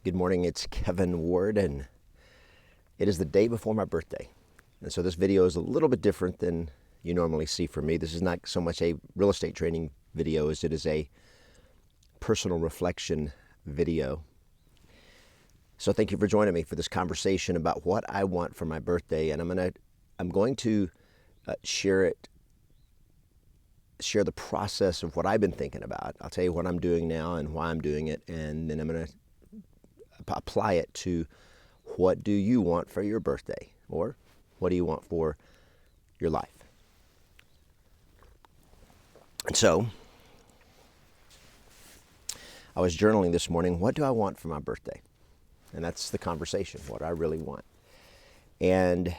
Good morning, it's Kevin Ward, and it is the day before my birthday. And so this video is a little bit different than you normally see from me. This is not so much a real estate training video as it is a personal reflection video. So thank you for joining me for this conversation about what I want for my birthday, and I'm going to share the process of what I've been thinking about. I'll tell you what I'm doing now and why I'm doing it, and then I'm going to apply it to what do you want for your birthday, or what do you want for your life. And so I was journaling this morning, what do I want for my birthday? And that's the conversation, what I really want. And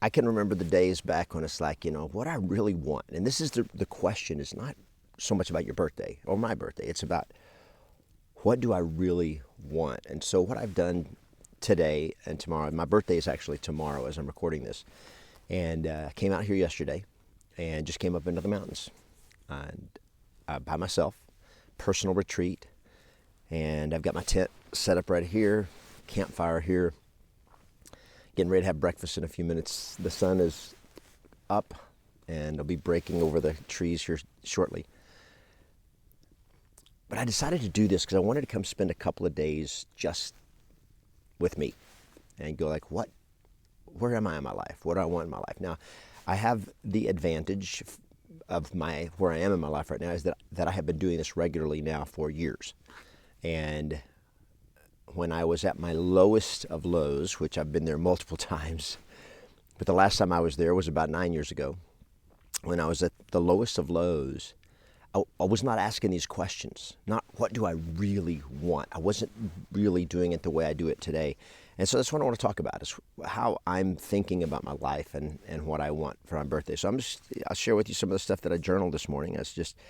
I can remember the days back when it's like, what I really want. And this is the question is not so much about your birthday or my birthday. It's about what do I really want? And so what I've done today and tomorrow, my birthday is actually tomorrow as I'm recording this, and came out here yesterday and just came up into the mountains and by myself, personal retreat. And I've got my tent set up right here, campfire here, getting ready to have breakfast in a few minutes. The sun is up and it'll be breaking over the trees here shortly. But I decided to do this because I wanted to come spend a couple of days just with me and go like, where am I in my life? What do I want in my life? Now, I have the advantage of where I am in my life right now is that I have been doing this regularly now for years. And when I was at my lowest of lows, which I've been there multiple times, but the last time I was there was about 9 years ago. When I was at the lowest of lows, I was not asking these questions, not what do I really want. I wasn't really doing it the way I do it today. And so that's what I want to talk about, is how I'm thinking about my life and what I want for my birthday. So I'll share with you some of the stuff that I journaled this morning. It's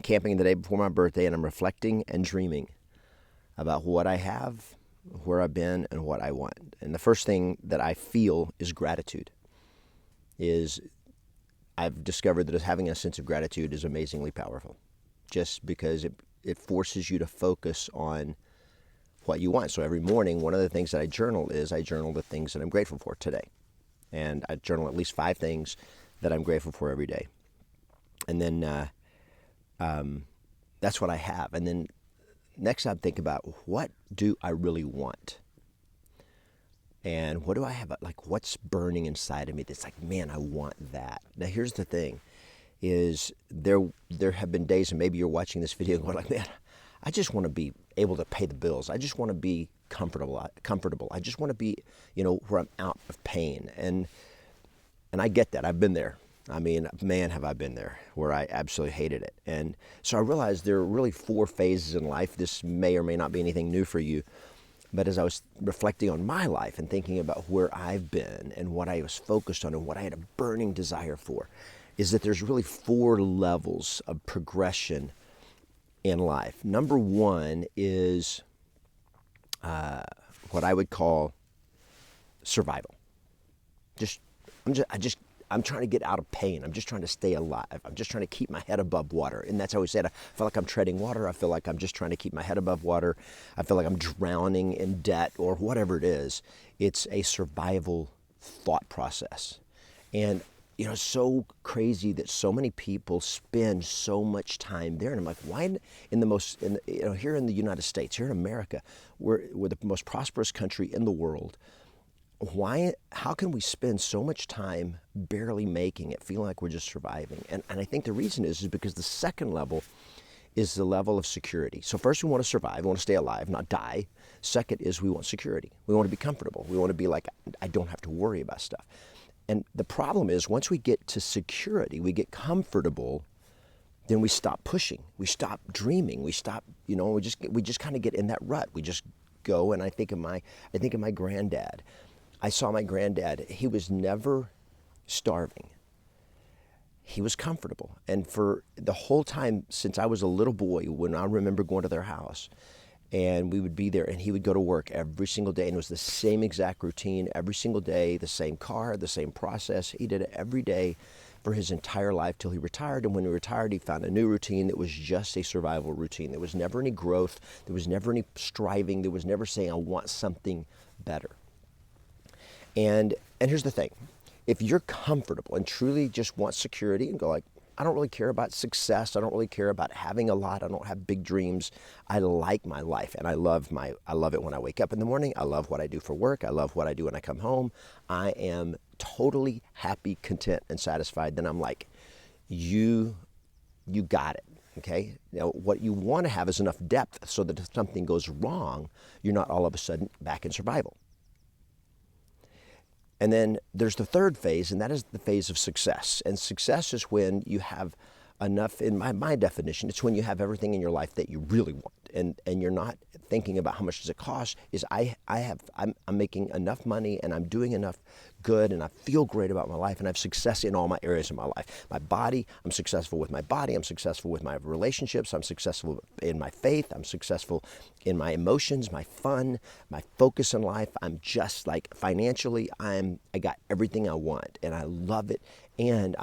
camping the day before my birthday, and I'm reflecting and dreaming about what I have, where I've been, and what I want. And the first thing that I feel is gratitude. I've discovered that having a sense of gratitude is amazingly powerful, just because it forces you to focus on what you want. So every morning, one of the things that I journal the things that I'm grateful for today. And I journal at least 5 things that I'm grateful for every day. And then that's what I have. And then next I'm thinking about, what do I really want? And what do I have, like what's burning inside of me that's like, man, I want that. Now here's the thing, is there have been days, and maybe you're watching this video going like, man, I just want to be able to pay the bills. I just want to be comfortable. I just want to be, where I'm out of pain. And I get that. I've been there. I mean, man, have I been there, where I absolutely hated it. And so I realized there are really 4 phases in life. This may or may not be anything new for you. But as I was reflecting on my life and thinking about where I've been and what I was focused on and what I had a burning desire for, is that there's really 4 levels of progression in life. Number 1 is what I would call survival. I'm trying to get out of pain. I'm just trying to stay alive. I'm just trying to keep my head above water. And that's how we said, I feel like I'm treading water. I feel like I'm just trying to keep my head above water. I feel like I'm drowning in debt or whatever it is. It's a survival thought process. And, it's so crazy that so many people spend so much time there. And I'm like, why here in the United States, here in America, we're the most prosperous country in the world. How can we spend so much time barely making it, feeling like we're just surviving? And I think the reason is because the second level is the level of security. So first we want to survive, we want to stay alive, not die. Second is we want security. We want to be comfortable. We want to be like, I don't have to worry about stuff. And the problem is, once we get to security, we get comfortable, then we stop pushing. We stop dreaming. We stop, we just kind of get in that rut. We just go, and I think of my granddad. I saw my granddad. He was never starving. He was comfortable. And for the whole time since I was a little boy, when I remember going to their house, and we would be there, and he would go to work every single day, and it was the same exact routine every single day, the same car, the same process. He did it every day, for his entire life till he retired. And when he retired, he found a new routine that was just a survival routine. There was never any growth. There was never any striving. There was never saying, I want something better. And here's the thing. If you're comfortable and truly just want security and go like, I don't really care about success. I don't really care about having a lot. I don't have big dreams. I like my life, and I love it when I wake up in the morning. I love what I do for work. I love what I do when I come home. I am totally happy, content, and satisfied. Then I'm like, you got it. Okay. Now, what you want to have is enough depth so that if something goes wrong, you're not all of a sudden back in survival. And then there's the third phase, and that is the phase of success. And success is when you have enough, in my definition, it's when you have everything in your life that you really want. And you're not thinking about how much does it cost, is I'm making enough money and I'm doing enough good and I feel great about my life and I have success in all my areas of my life. My body, I'm successful with my body, I'm successful with my relationships, I'm successful in my faith, I'm successful in my emotions, my fun, my focus in life. I'm just like financially, I got everything I want and I love it. And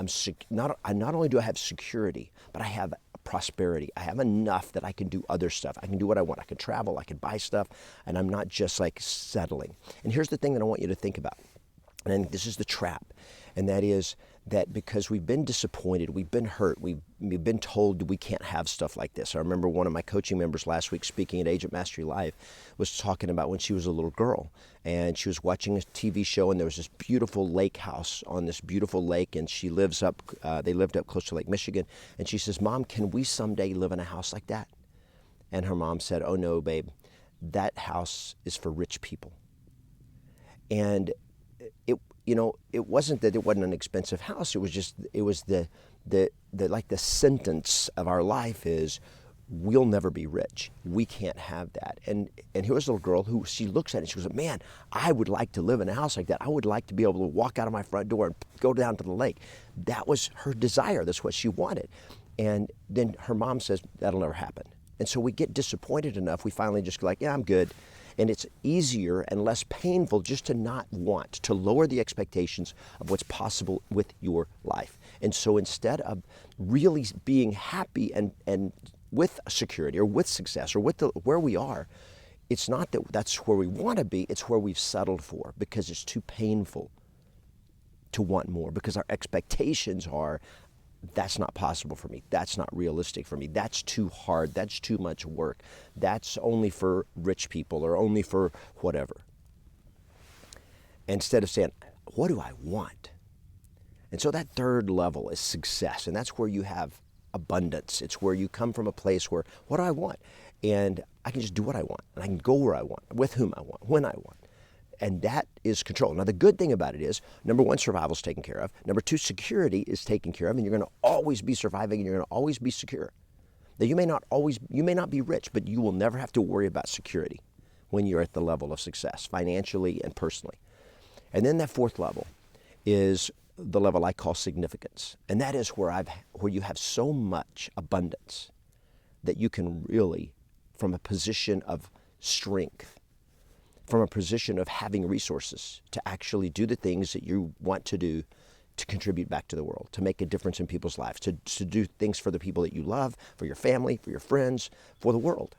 not only do I have security, but I have prosperity. I have enough that I can do other stuff. I can do what I want. I can travel, I can buy stuff, and I'm not just like settling. And here's the thing that I want you to think about. And this is the trap. And that is that because we've been disappointed, we've been hurt, we've been told we can't have stuff like this. I remember one of my coaching members last week speaking at Agent Mastery Live was talking about when she was a little girl and she was watching a TV show and there was this beautiful lake house on this beautiful lake and they lived up close to Lake Michigan. And she says, Mom, can we someday live in a house like that? And her mom said, oh no, babe, that house is for rich people. And it wasn't that it wasn't an expensive house. It was the sentence of our life is, we'll never be rich. We can't have that. And here was a little girl who she looks at it and she goes, man, I would like to live in a house like that. I would like to be able to walk out of my front door and go down to the lake. That was her desire. That's what she wanted. And then her mom says, that'll never happen. And so we get disappointed enough, we finally just go like, yeah, I'm good. And it's easier and less painful just to not want, to lower the expectations of what's possible with your life. And so instead of really being happy and with security or with success or with where we are, it's not that that's where we want to be, it's where we've settled for because it's too painful to want more because our expectations are, that's not possible for me. That's not realistic for me. That's too hard. That's too much work. That's only for rich people or only for whatever. Instead of saying, what do I want? And so that third level is success. And that's where you have abundance. It's where you come from a place where, what do I want? And I can just do what I want. And I can go where I want, with whom I want, when I want. And that is control. Now, the good thing about it is, number one, survival is taken care of. Number two, security is taken care of, and you're going to always be surviving, and you're going to always be secure. Now, you may not be rich, but you will never have to worry about security when you're at the level of success, financially and personally. And then that fourth level is the level I call significance, and that is where you have so much abundance that you can really, from a position of strength, from a position of having resources to actually do the things that you want to do to contribute back to the world, to make a difference in people's lives, to do things for the people that you love, for your family, for your friends, for the world.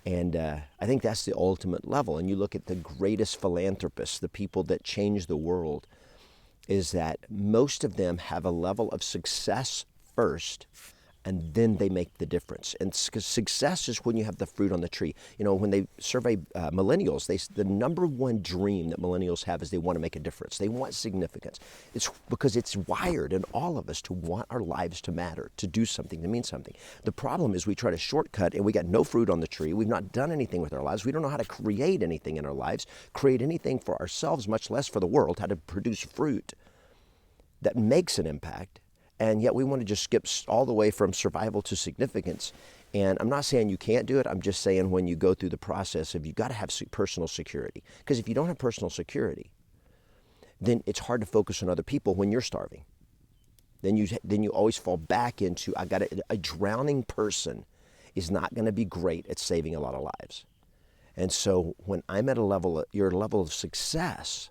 And I think that's the ultimate level. And you look at the greatest philanthropists, the people that change the world, is that most of them have a level of success first, and then they make the difference. And success is when you have the fruit on the tree. You know, when they survey millennials, the number one dream that millennials have is they want to make a difference. They want significance. It's because it's wired in all of us to want our lives to matter, to do something, to mean something. The problem is we try to shortcut and we got no fruit on the tree. We've not done anything with our lives. We don't know how to create anything in our lives, create anything for ourselves, much less for the world, how to produce fruit that makes an impact. And yet we want to just skip all the way from survival to significance. And I'm not saying you can't do it. I'm just saying when you go through the process of, you've got to have personal security. Because if you don't have personal security, then it's hard to focus on other people when you're starving. Then you always fall back into, a drowning person is not going to be great at saving a lot of lives. And so when I'm at your level of success,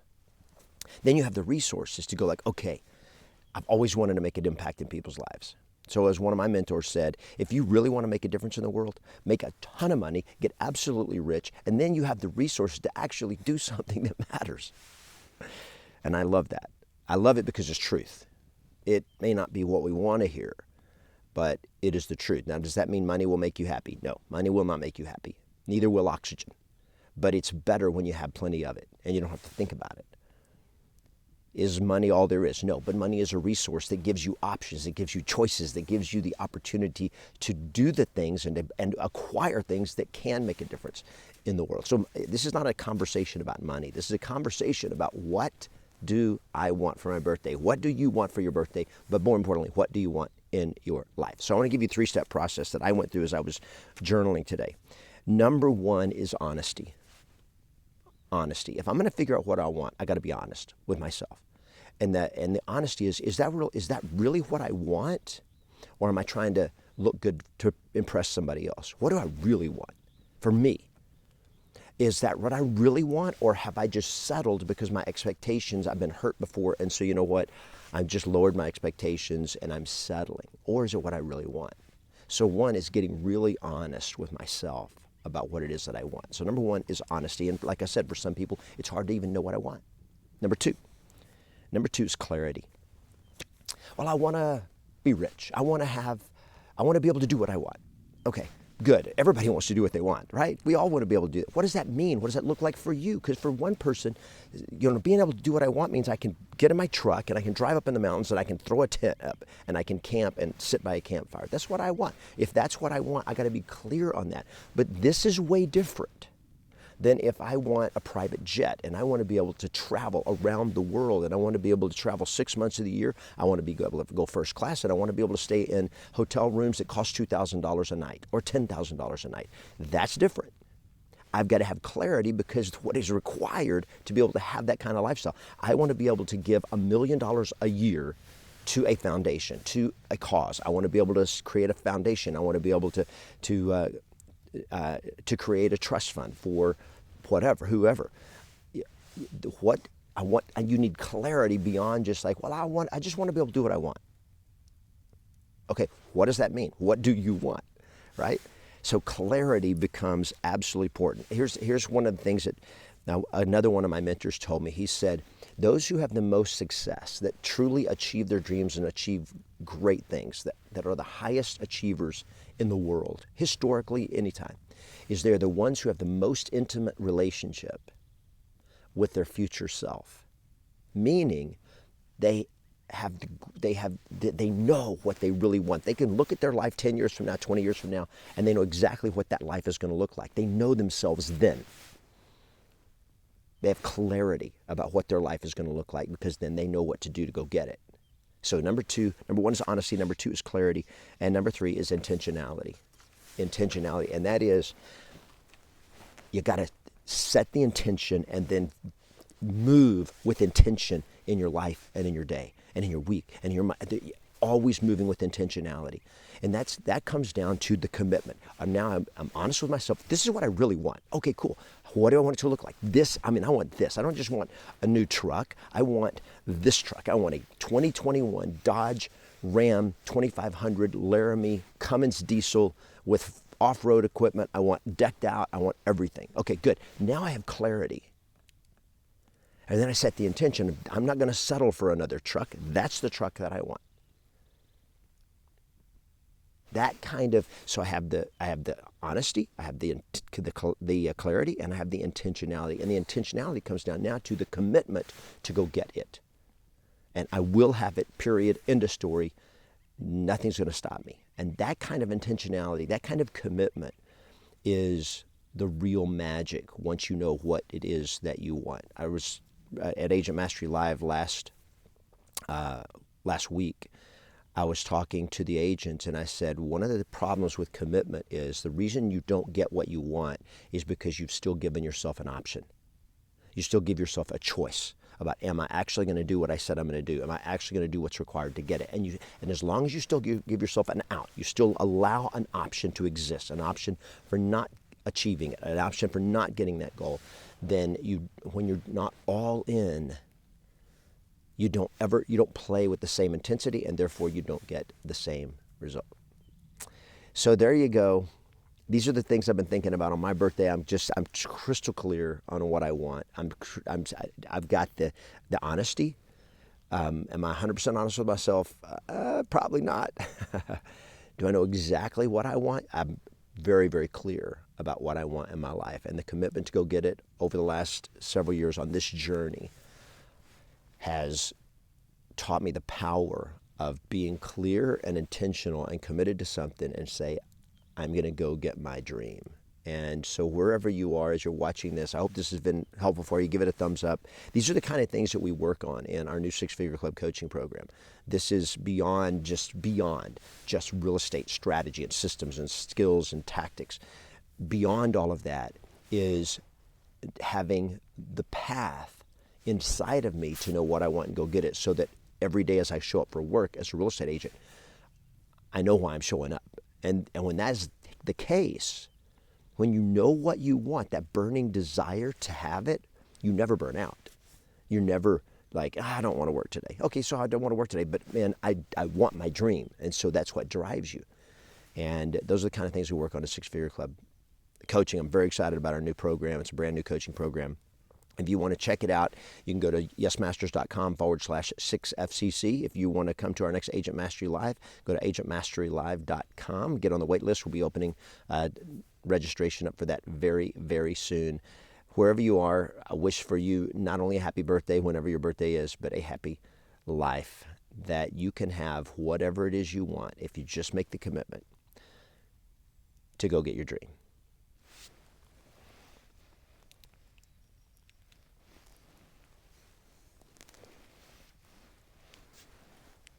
then you have the resources to go like, okay, I've always wanted to make an impact in people's lives. So as one of my mentors said, if you really want to make a difference in the world, make a ton of money, get absolutely rich, and then you have the resources to actually do something that matters. And I love that. I love it because it's truth. It may not be what we want to hear, but it is the truth. Now, does that mean money will make you happy? No, money will not make you happy. Neither will oxygen. But it's better when you have plenty of it and you don't have to think about it. Is money all there is? No, but money is a resource that gives you options, that gives you choices, that gives you the opportunity to do the things and acquire things that can make a difference in the world. So this is not a conversation about money. This is a conversation about what do I want for my birthday? What do you want for your birthday? But more importantly, what do you want in your life? So I want to give you a 3-step process that I went through as I was journaling today. Number 1 is honesty. Honesty. If I'm going to figure out what I want, I got to be honest with myself. And the honesty is that really what I want? Or am I trying to look good to impress somebody else? What do I really want for me? Is that what I really want? Or have I just settled because my expectations, I've been hurt before, and so you know what? I've just lowered my expectations and I'm settling. Or is it what I really want? So 1 is getting really honest with myself about what it is that I want. So number 1 is honesty. And like I said, for some people, it's hard to even know what I want. Number 2 is clarity. Well, I want to be rich. I want to be able to do what I want. Okay, good. Everybody wants to do what they want, right? We all want to be able to do it. What does that mean? What does that look like for you? Because for one person, being able to do what I want means I can get in my truck and I can drive up in the mountains and I can throw a tent up and I can camp and sit by a campfire. That's what I want. If that's what I want, I got to be clear on that. But this is way different than if I want a private jet and I want to be able to travel around the world and I want to be able to travel 6 months of the year. I want to be able to go first class and I want to be able to stay in hotel rooms that cost $2,000 a night or $10,000 a night. That's different. I've got to have clarity because what is required to be able to have that kind of lifestyle. I want to be able to give $1 million a year to a foundation, to a cause. I want to be able to create a foundation. I want to be able to create a trust fund for whatever, whoever. What I want, and you need clarity beyond just like, well, I just want to be able to do what I want. Okay, what does that mean? What do you want, right? So clarity becomes absolutely important. Here's one of the things that, now another one of my mentors told me. He said, those who have the most success, that truly achieve their dreams and achieve great things, that are the highest achievers in the world, historically, anytime, is they're the ones who have the most intimate relationship with their future self. Meaning, they know what they really want. They can look at their life 10 years from now, 20 years from now, and they know exactly what that life is going to look like. They know themselves then. They have clarity about what their life is going to look like because then they know what to do to go get it. So number 1 is honesty, number 2 is clarity, and number 3 is intentionality. Intentionality, and that is, you got to set the intention and then move with intention in your life and in your day and in your week and in your mind. Always moving with intentionality. And that comes down to the commitment. I'm honest with myself. This is what I really want. Okay, cool. What do I want it to look like? I want this. I don't just want a new truck. I want this truck. I want a 2021 Dodge Ram 2500 Laramie Cummins diesel with off-road equipment. I want decked out. I want everything. Okay, good. Now I have clarity. And then I set the intention. I'm not going to settle for another truck. That's the truck that I want. That kind of, so I have the honesty, I have the clarity, and I have the intentionality. And the intentionality comes down now to the commitment to go get it. And I will have it, period, end of story. Nothing's going to stop me. And that kind of intentionality, that kind of commitment is the real magic once you know what it is that you want. I was at Agent Mastery Live last week. I was talking to the agents and I said, one of the problems with commitment is the reason you don't get what you want is because you've still given yourself an option. You still give yourself a choice about, am I actually going to do what I said I'm going to do? Am I actually going to do what's required to get it? And as long as you still give yourself an out, you still allow an option to exist, an option for not achieving it, an option for not getting that goal, then when you're not all in, you don't play with the same intensity, and therefore you don't get the same result. So there you go. These are the things I've been thinking about on my birthday. I'm crystal clear on what I want. I've got the honesty. Am I 100% honest with myself? Probably not. Do I know exactly what I want? I'm very, very clear about what I want in my life, and the commitment to go get it over the last several years on this journey has taught me the power of being clear and intentional and committed to something and say, I'm going to go get my dream. And so wherever you are as you're watching this, I hope this has been helpful for you. Give it a thumbs up. These are the kind of things that we work on in our new Six Figure Club coaching program. This is beyond just real estate strategy and systems and skills and tactics. Beyond all of that is having the path inside of me to know what I want and go get it, so that every day as I show up for work as a real estate agent, I know why I'm showing up. And when that's the case, when you know what you want, that burning desire to have it, you never burn out. You're never like, I don't want to work today. Okay, so I don't want to work today, but man, I want my dream. And so that's what drives you. And those are the kind of things we work on at Six Figure Club Coaching. I'm very excited about our new program. It's a brand new coaching program. If you want to check it out, you can go to yesmasters.com/6FCC. If you want to come to our next Agent Mastery Live, go to agentmasterylive.com. Get on the wait list. We'll be opening registration up for that very, very soon. Wherever you are, I wish for you not only a happy birthday whenever your birthday is, but a happy life, that you can have whatever it is you want if you just make the commitment to go get your dream.